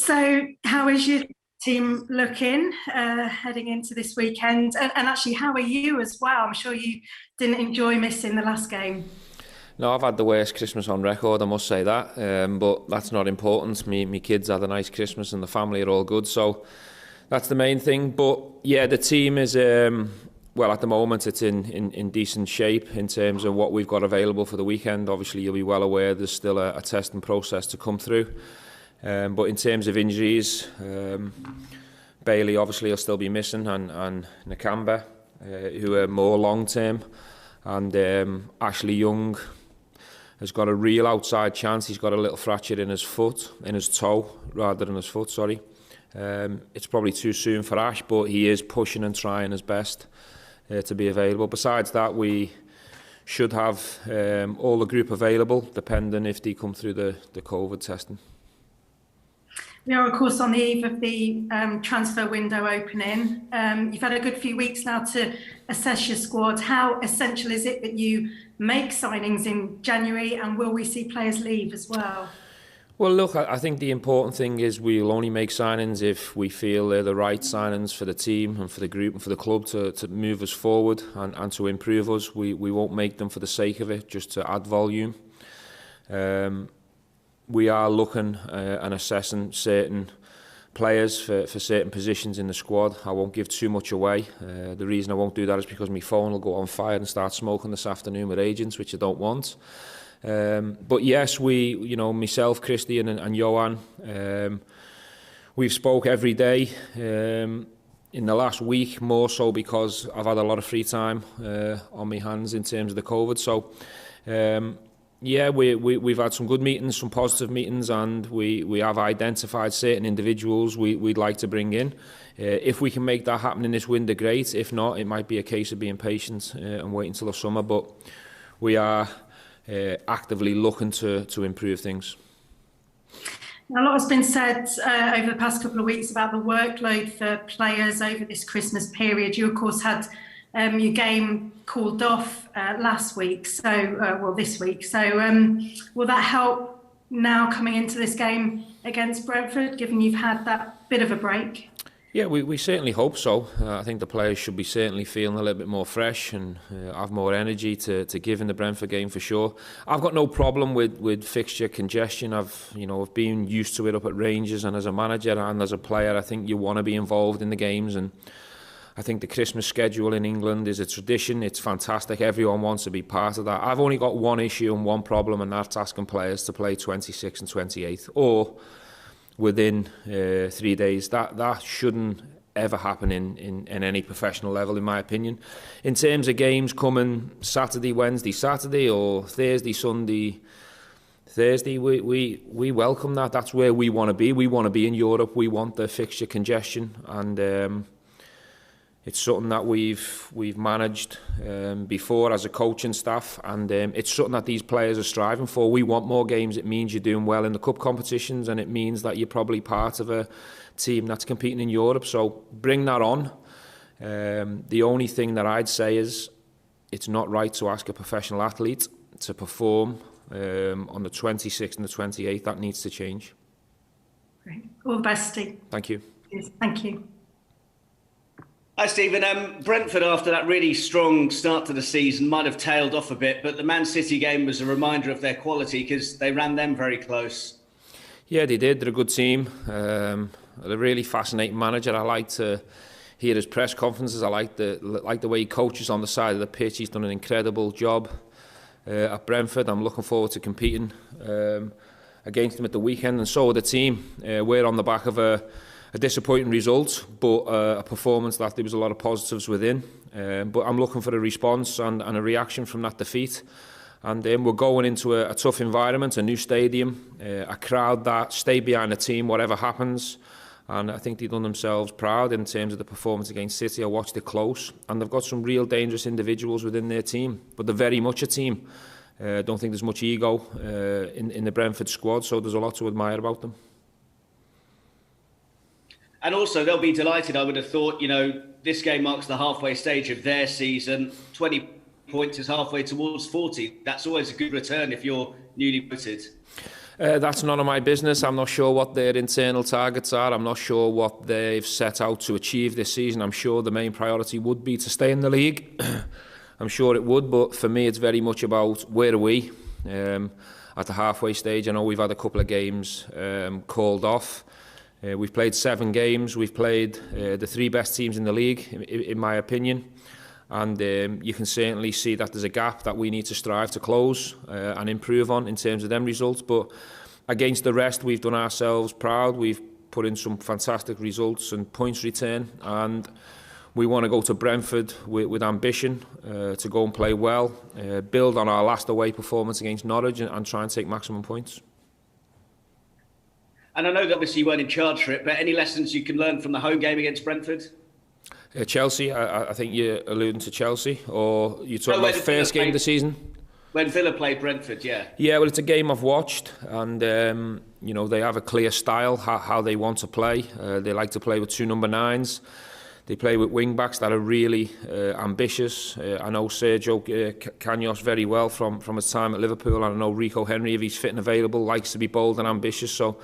So, how is your team looking heading into this weekend? And actually, how are you as well? I'm sure you didn't enjoy missing the last game. No, I've had the worst Christmas on record, I must say that. But that's not important. Me kids had a nice Christmas and the family are all good. So that's the main thing. But yeah, the team is, well, at the moment it's in decent shape in terms of what we've got available for the weekend. Obviously, you'll be well aware there's still a testing process to come through. But in terms of injuries, Bailey obviously will still be missing and Nakamba, who are more long-term. And Ashley Young has got a real outside chance. He's got a little fracture in his toe, rather than his foot, sorry. It's probably too soon for Ash, but he is pushing and trying his best to be available. Besides that, we should have all the group available, depending if they come through the COVID testing. We are, of course, on the eve of the transfer window opening. You've had a good few weeks now to assess your squad. How essential is it that you make signings in January, and will we see players leave as well? Well, look, I think the important thing is we'll only make signings if we feel they're the right signings for the team and for the group and for the club to move us forward and to improve us. We won't make them for the sake of it, just to add volume. We are looking and assessing certain players for certain positions in the squad. I won't give too much away. The reason I won't do that is because my phone will go on fire and start smoking this afternoon with agents, which I don't want. But yes, myself, Christian and Johan, we've spoke every day in the last week, more so because I've had a lot of free time on my hands in terms of the COVID. So yeah, we've had some good meetings, some positive meetings, and we have identified certain individuals we'd like to bring in. If we can make that happen in this window, great. If not, it might be a case of being patient and waiting until the summer. But we are actively looking to improve things. A lot has been said over the past couple of weeks about the workload for players over this Christmas period. You, of course, had your game called off last week, this week. So will that help now coming into this game against Brentford, given you've had that bit of a break? Yeah, we certainly hope so. I think the players should be certainly feeling a little bit more fresh and have more energy to give in the Brentford game for sure. I've got no problem with fixture congestion. I've been used to it up at Rangers, and as a manager and as a player, I think you want to be involved in the games. And I think the Christmas schedule in England is a tradition. It's fantastic. Everyone wants to be part of that. I've only got one issue and one problem, and that's asking players to play 26th and 28th or within 3 days. That shouldn't ever happen in any professional level, in my opinion. In terms of games coming Saturday, Wednesday, Saturday, or Thursday, Sunday, Thursday, we welcome that. That's where we want to be. We want to be in Europe. We want the fixture congestion, and it's something that we've managed before as a coaching staff, and it's something that these players are striving for. We want more games. It means you're doing well in the cup competitions, and it means that you're probably part of a team that's competing in Europe. So bring that on. The only thing that I'd say is it's not right to ask a professional athlete to perform on the 26th and the 28th. That needs to change. Great. All the best, Steve. Thank you. Yes, thank you. Hi, Stephen. Brentford, after that really strong start to the season, might have tailed off a bit, but the Man City game was a reminder of their quality because they ran them very close. Yeah, they did. They're a good team. A really fascinating manager. I like to hear his press conferences. I like the way he coaches on the side of the pitch. He's done an incredible job at Brentford. I'm looking forward to competing against them at the weekend, and so are the team. We're on the back of a disappointing result, but a performance that there was a lot of positives within. But I'm looking for a response and a reaction from that defeat. And we're going into a tough environment, a new stadium, a crowd that stay behind the team, whatever happens. And I think they've done themselves proud in terms of the performance against City. I watched it close, and they've got some real dangerous individuals within their team, but they're very much a team. I don't think there's much ego in the Brentford squad, so there's a lot to admire about them. And also, they'll be delighted, I would have thought. This game marks the halfway stage of their season. 20 points is halfway towards 40. That's always a good return if you're newly promoted. That's none of my business. I'm not sure what their internal targets are. I'm not sure what they've set out to achieve this season. I'm sure the main priority would be to stay in the league. I'm sure it would, but for me it's very much about where are we at the halfway stage. I know we've had a couple of games called off. We've played 7 games. We've played the 3 best teams in the league, in my opinion. And you can certainly see that there's a gap that we need to strive to close and improve on in terms of them results. But against the rest, we've done ourselves proud. We've put in some fantastic results and points return. And we want to go to Brentford with ambition to go and play well, build on our last away performance against Norwich and try and take maximum points. And I know that obviously you weren't in charge for it, but any lessons you can learn from the home game against Brentford? Chelsea, I think you're alluding to Chelsea, or you're talking about the first game of the season? When Villa played Brentford, yeah. Yeah, well, it's a game I've watched, and you know, they have a clear style, how they want to play. They like to play with 2 number 9s. They play with wing-backs that are really ambitious. I know Sergio Canos very well from his time at Liverpool, and I know Rico Henry, if he's fit and available, likes to be bold and ambitious. So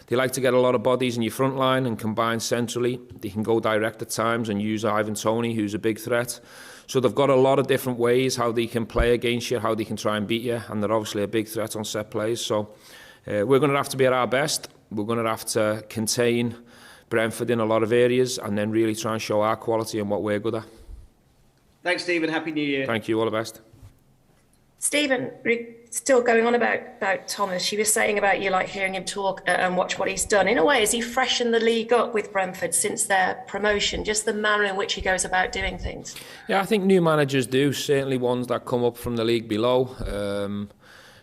they like to get a lot of bodies in your front line and combine centrally. They can go direct at times and use Ivan Toney, who's a big threat. So they've got a lot of different ways how they can play against you, how they can try and beat you, and they're obviously a big threat on set plays. So we're going to have to be at our best. We're going to have to contain Brentford in a lot of areas and then really try and show our quality and what we're good at. Thanks, Stephen. Happy New Year. Thank you. All the best. Stephen, still going on about Thomas, you were saying about you like hearing him talk and watch what he's done. In a way, has he freshened the league up with Brentford since their promotion, just the manner in which he goes about doing things? Yeah, I think new managers do, certainly ones that come up from the league below.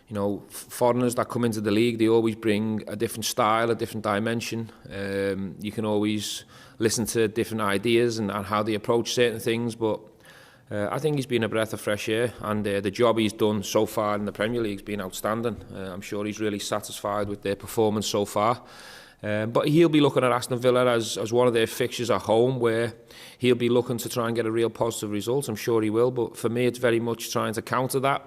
You know, foreigners that come into the league, they always bring a different style, a different dimension. You can always listen to different ideas and how they approach certain things, but I think he's been a breath of fresh air, and the job he's done so far in the Premier League has been outstanding. I'm sure he's really satisfied with their performance so far. But he'll be looking at Aston Villa as one of their fixtures at home, where he'll be looking to try and get a real positive result. I'm sure he will, but for me it's very much trying to counter that.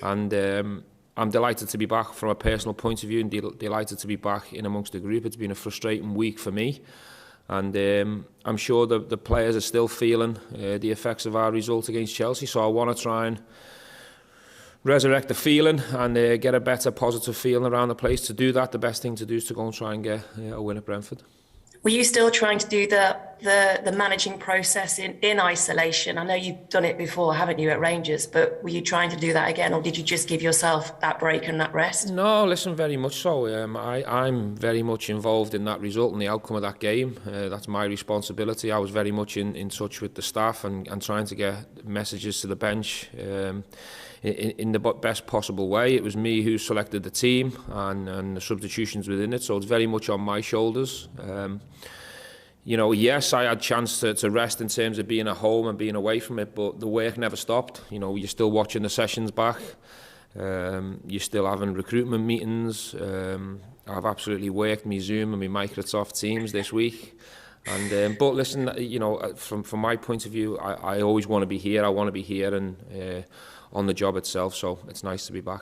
And I'm delighted to be back from a personal point of view, and delighted to be back in amongst the group. It's been a frustrating week for me. And I'm sure the players are still feeling the effects of our result against Chelsea. So I want to try and resurrect the feeling and get a better positive feeling around the place. To do that, the best thing to do is to go and try and get a win at Brentford. Were you still trying to do the managing process in isolation? I know you've done it before, haven't you, at Rangers, but were you trying to do that again, or did you just give yourself that break and that rest? No, listen, very much so. I'm very much involved in that result and the outcome of that game. That's my responsibility. I was very much in touch with the staff and trying to get messages to the bench in the best possible way. It was me who selected the team and the substitutions within it, so it's very much on my shoulders. You know, yes, I had a chance to rest in terms of being at home and being away from it, but the work never stopped. You know, you're still watching the sessions back. You're still having recruitment meetings. I've absolutely worked my Zoom and my Microsoft Teams this week. And but listen, you know, from my point of view, I always want to be here. I want to be here and on the job itself, so it's nice to be back.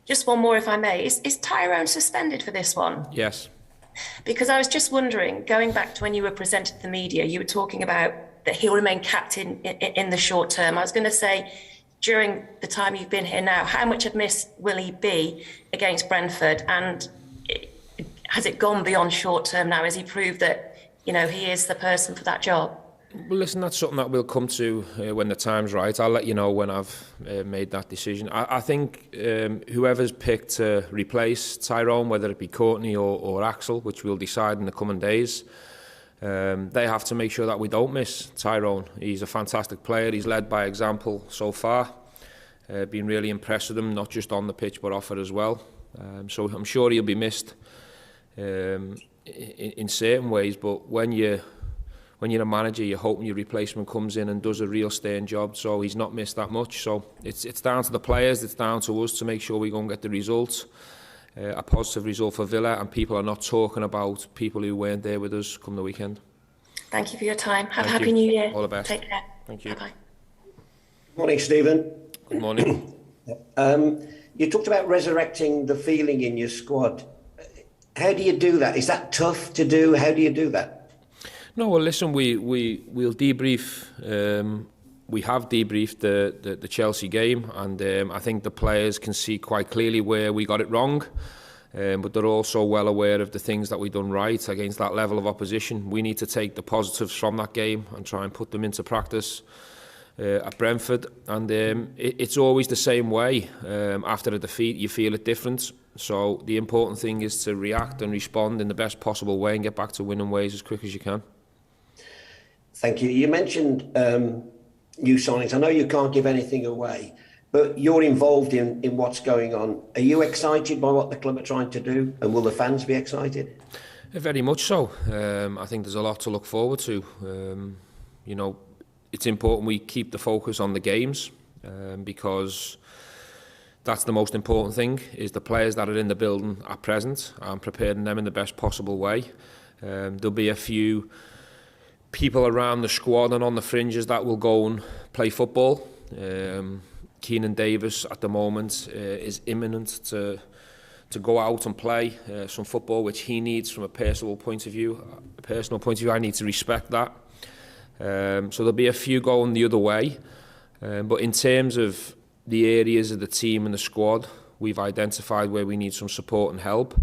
Just one more, if I may. Is Tyrone suspended for this one? Yes. Because I was just wondering, going back to when you were presented to the media, you were talking about that he'll remain captain in the short term. I was going to say, during the time you've been here now, how much of miss will he be against Brentford? And has it gone beyond short term now? Has he proved that, you know, he is the person for that job? Well, listen, that's something that we'll come to when the time's right. I'll let you know when I've made that decision. I think whoever's picked to replace Tyrone, whether it be Courtney or Axel, which we'll decide in the coming days, they have to make sure that we don't miss Tyrone. He's a fantastic player. He's led by example so far. Been really impressed with him, not just on the pitch but off it as well. So I'm sure he'll be missed in certain ways, but when you're a manager, you're hoping your replacement comes in and does a real stern job, so he's not missed that much. So it's down to the players, it's down to us to make sure we go and get the results, a positive result for Villa, and people are not talking about people who weren't there with us come the weekend. Thank you for your time. Have a happy New Year. All the best. Take care. Thank you. Bye-bye. Morning, Stephen. Good morning. You talked about resurrecting the feeling in your squad. How do you do that? Is that tough to do? How do you do that? No, well, listen, we'll debrief. We have debriefed the Chelsea game, and I think the players can see quite clearly where we got it wrong. But they're also well aware of the things that we've done right against that level of opposition. We need to take the positives from that game and try and put them into practice at Brentford. And it's always the same way. After a defeat, you feel it different. So the important thing is to react and respond in the best possible way and get back to winning ways as quick as you can. Thank you. You mentioned new signings. I know you can't give anything away, but you're involved in what's going on. Are you excited by what the club are trying to do? And will the fans be excited? Very much so. I think there's a lot to look forward to. It's important we keep the focus on the games because that's the most important thing, is the players that are in the building are present and preparing them in the best possible way. There'll be a few people around the squad and on the fringes that will go and play football. Keenan Davis at the moment is imminent to go out and play some football, which he needs from a personal point of view. I need to respect that. So there'll be a few going the other way. But in terms of the areas of the team and the squad, we've identified where we need some support and help,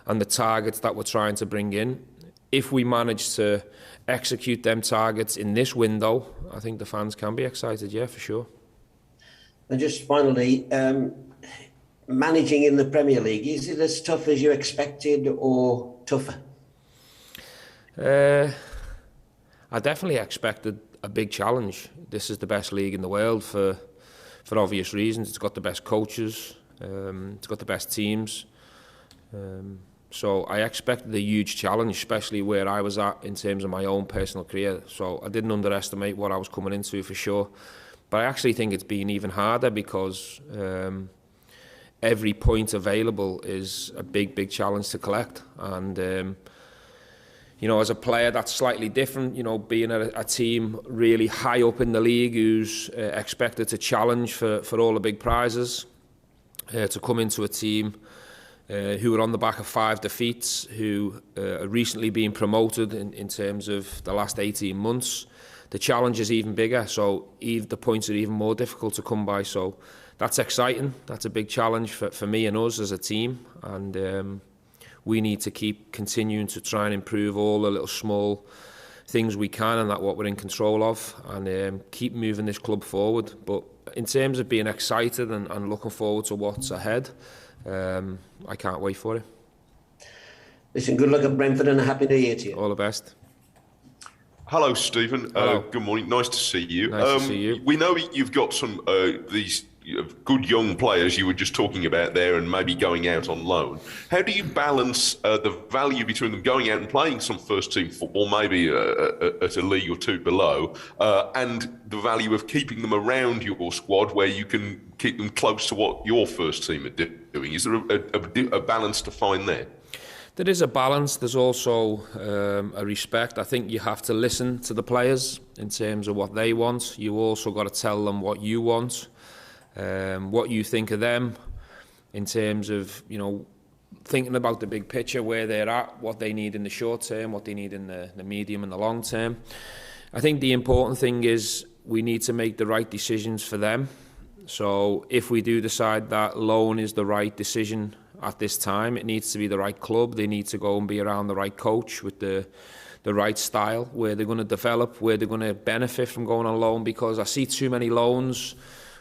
and the targets that we're trying to bring in. If we manage to execute them targets in this window, I think the fans can be excited, yeah, for sure. And just finally, managing in the Premier League, is it as tough as you expected or tougher? I definitely expected a big challenge. This is the best league in the world for obvious reasons. It's got the best coaches, it's got the best teams. So I expected a huge challenge, especially where I was at in terms of my own personal career. So I didn't underestimate what I was coming into, for sure. But I actually think it's been even harder because every point available is a big challenge to collect. And, as a player, that's slightly different, being a team really high up in the league who's expected to challenge for all the big prizes, to come into a team who are on the back of 5 defeats, who are recently being promoted in terms of the last 18 months. The challenge is even bigger, so the points are even more difficult to come by. So that's exciting. That's a big challenge for me and us as a team. And we need to keep continuing to try and improve all the little small things we can, and that's what we're in control of, and keep moving this club forward. But in terms of being excited and looking forward to what's ahead, I can't wait for it. Listen, good luck at Brentford and a happy new year to you. All the best. Hello, Stephen. Hello. Good morning. Nice to see you. Nice to see you. We know you've got some these good young players you were just talking about there, and maybe going out on loan. How do you balance the value between them going out and playing some first-team football, maybe at a league or two below, and the value of keeping them around your squad where you can keep them close to what your first team are doing? Is there a balance to find there? There is a balance. There's also a respect. I think you have to listen to the players in terms of what they want. You also got to tell them what you want, what you think of them in terms of, thinking about the big picture, where they're at, what they need in the short term, what they need in the medium and the long term. I think the important thing is we need to make the right decisions for them. So if we do decide that loan is the right decision at this time, it needs to be the right club. They need to go and be around the right coach with the right style, where they're going to develop, where they're going to benefit from going on loan, because I see too many loans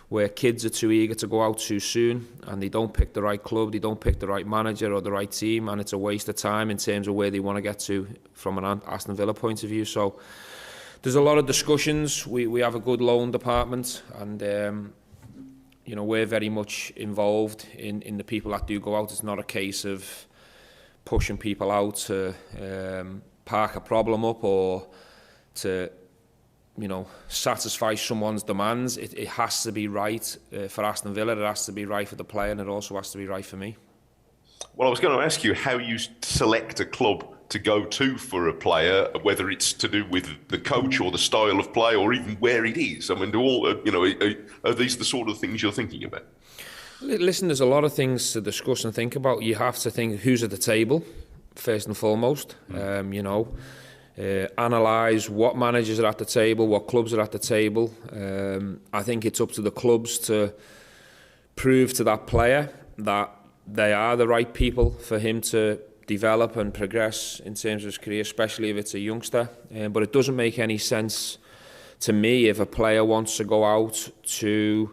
where kids are too eager to go out too soon and they don't pick the right club, they don't pick the right manager or the right team, and it's a waste of time in terms of where they want to get to from an Aston Villa point of view. So there's a lot of discussions. We have a good loan department, and we're very much involved in the people that do go out. It's not a case of pushing people out to park a problem up or to satisfy someone's demands. It has to be right for Aston Villa, it has to be right for the player, and it also has to be right for me. Well, I was going to ask you how you select a club to go to for a player, whether it's to do with the coach or the style of play or even where it is. I mean, are these the sort of things you're thinking about? Listen, there's a lot of things to discuss and think about. You have to think who's at the table, first and foremost. Analyse what managers are at the table, what clubs are at the table. I think it's up to the clubs to prove to that player that they are the right people for him to develop and progress in terms of his career, especially if it's a youngster. But it doesn't make any sense to me if a player wants to go out to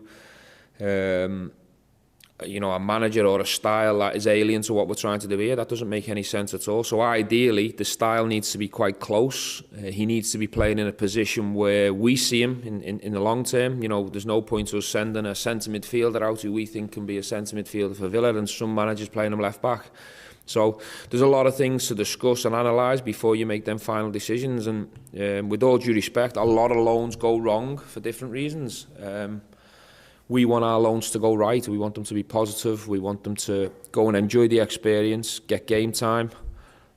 a manager or a style that is alien to what we're trying to do here. That doesn't make any sense at all. So ideally, the style needs to be quite close. He needs to be playing in a position where we see him in the long term. There's no point to us sending a centre midfielder out who we think can be a centre midfielder for Villa, and some managers playing him left back. So there's a lot of things to discuss and analyse before you make them final decisions. And with all due respect, a lot of loans go wrong for different reasons. We want our loans to go right. We want them to be positive. We want them to go and enjoy the experience, get game time,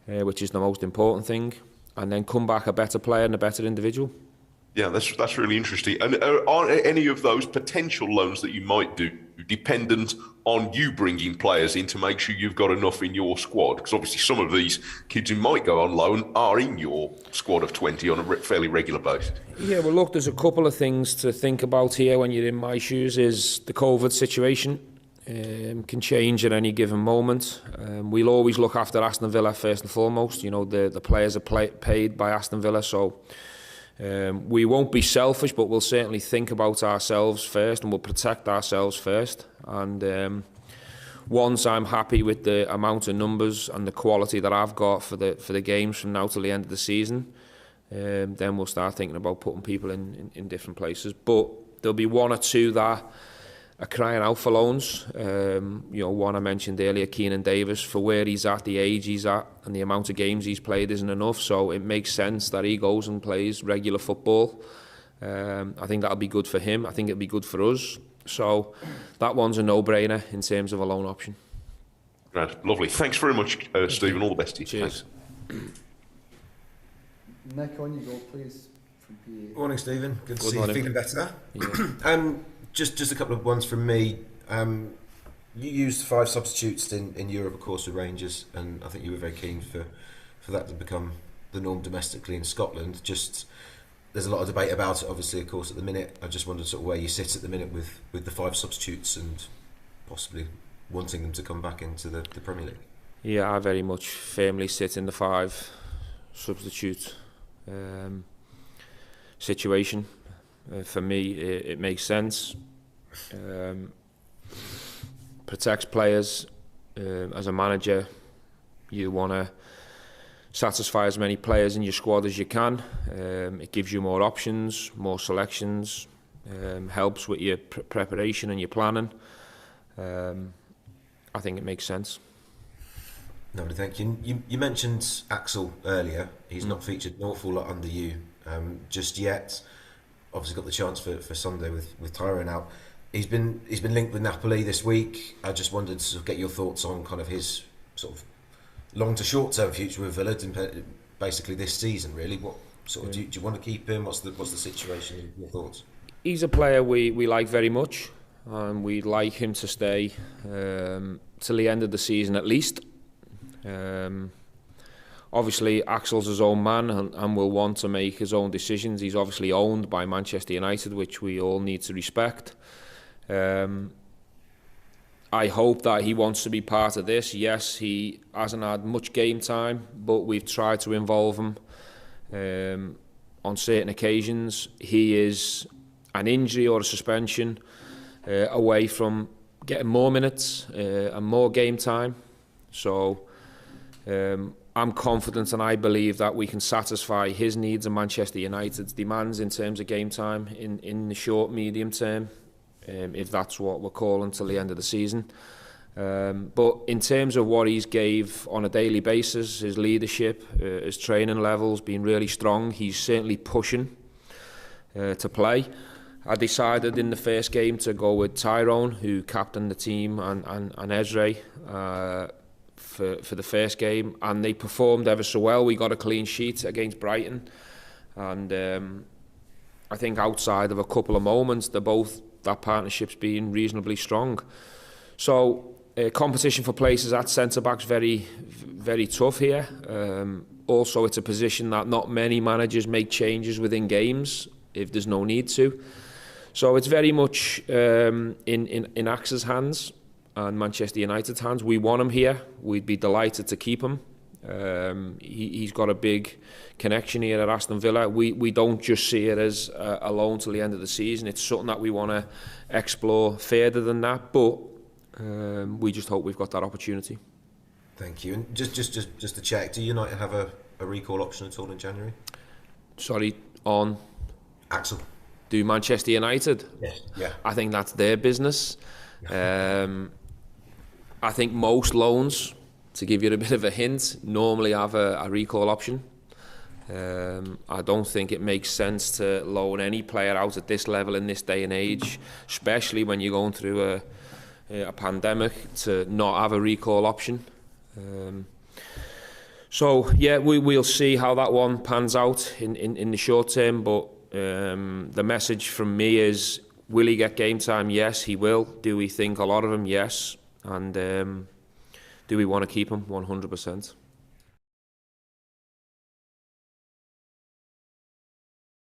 which is the most important thing, and then come back a better player and a better individual. Yeah, that's really interesting. And are any of those potential loans that you might do dependent on you bringing players in to make sure you've got enough in your squad? Because obviously some of these kids who might go on loan are in your squad of 20 on a fairly regular basis. Yeah, well, look, there's a couple of things to think about here when you're in my shoes. Is the COVID situation can change at any given moment. We'll always look after Aston Villa first and foremost. The players are paid by Aston Villa, so we won't be selfish, but we'll certainly think about ourselves first and we'll protect ourselves first. And once I'm happy with the amount of numbers and the quality that I've got for the games from now till the end of the season, then we'll start thinking about putting people in different places. But there'll be one or two that are crying out for loans. One I mentioned earlier, Keenan Davis, for where he's at, the age he's at, and the amount of games he's played isn't enough. So it makes sense that he goes and plays regular football. I think that'll be good for him. I think it'll be good for us. So that one's a no-brainer in terms of a loan option. Right, lovely. Thanks very much, Stephen. All the best to you. Cheers. Thanks. Nick, on you go, please. From PA. Morning, Stephen. Good to see morning. you feeling better. Yeah. Just a couple of ones from me. You used 5 substitutes in Europe, of course, with Rangers, and I think you were very keen for that to become the norm domestically in Scotland. There's a lot of debate about it, obviously, of course, at the minute. I just wondered sort of where you sit at the minute with the 5 substitutes and possibly wanting them to come back into the Premier League. Yeah, I very much firmly sit in the 5 substitute situation. For me, it makes sense. Protects players. As a manager, you want to satisfy as many players in your squad as you can. It gives you more options, more selections, helps with your preparation and your planning. I think it makes sense. No, thank you. You mentioned Axel earlier. He's not featured an awful lot under you just yet. Obviously got the chance for Sunday with Tyrone out. He's been linked with Napoli this week. I just wanted to sort of get your thoughts on kind of his sort of long to short term future with Villa, basically this season. Really, what sort of do you want to keep him? What's the situation? Your thoughts? He's a player we like very much, and we'd like him to stay till the end of the season at least. Obviously, Axel's his own man and will want to make his own decisions. He's obviously owned by Manchester United, which we all need to respect. I hope that he wants to be part of this. Yes, he hasn't had much game time, but we've tried to involve him on certain occasions. He is an injury or a suspension away from getting more minutes and more game time. So I'm confident and I believe that we can satisfy his needs and Manchester United's demands in terms of game time in the short, medium term, if that's what we're calling till the end of the season. But in terms of what he's gave on a daily basis, his leadership, his training levels being really strong, he's certainly pushing to play. I decided in the first game to go with Tyrone, who captained the team, and Ezra for the first game, and they performed ever so well. We got a clean sheet against Brighton, and I think outside of a couple of moments, that partnership's been reasonably strong. So competition for places at centre-back's very, very tough here. Also, it's a position that not many managers make changes within games if there's no need to. So it's very much in Axe's hands and Manchester United's hands. We want him here. We'd be delighted to keep him. He's got a big connection here at Aston Villa. We don't just see it as a loan till the end of the season. It's something that we want to explore further than that, but we just hope we've got that opportunity. Thank you. And just to check, do United have a recall option at all in January? Sorry, on Axel. Do Manchester United? Yes. Yeah. I think that's their business. I think most loans, to give you a bit of a hint, normally have a recall option. I don't think it makes sense to loan any player out at this level in this day and age, especially when you're going through a pandemic, to not have a recall option. So yeah, we'll see how that one pans out in the short term, but the message from me is, will he get game time? Yes, he will. Do we think a lot of him? Yes. And do we want to keep him? 100%.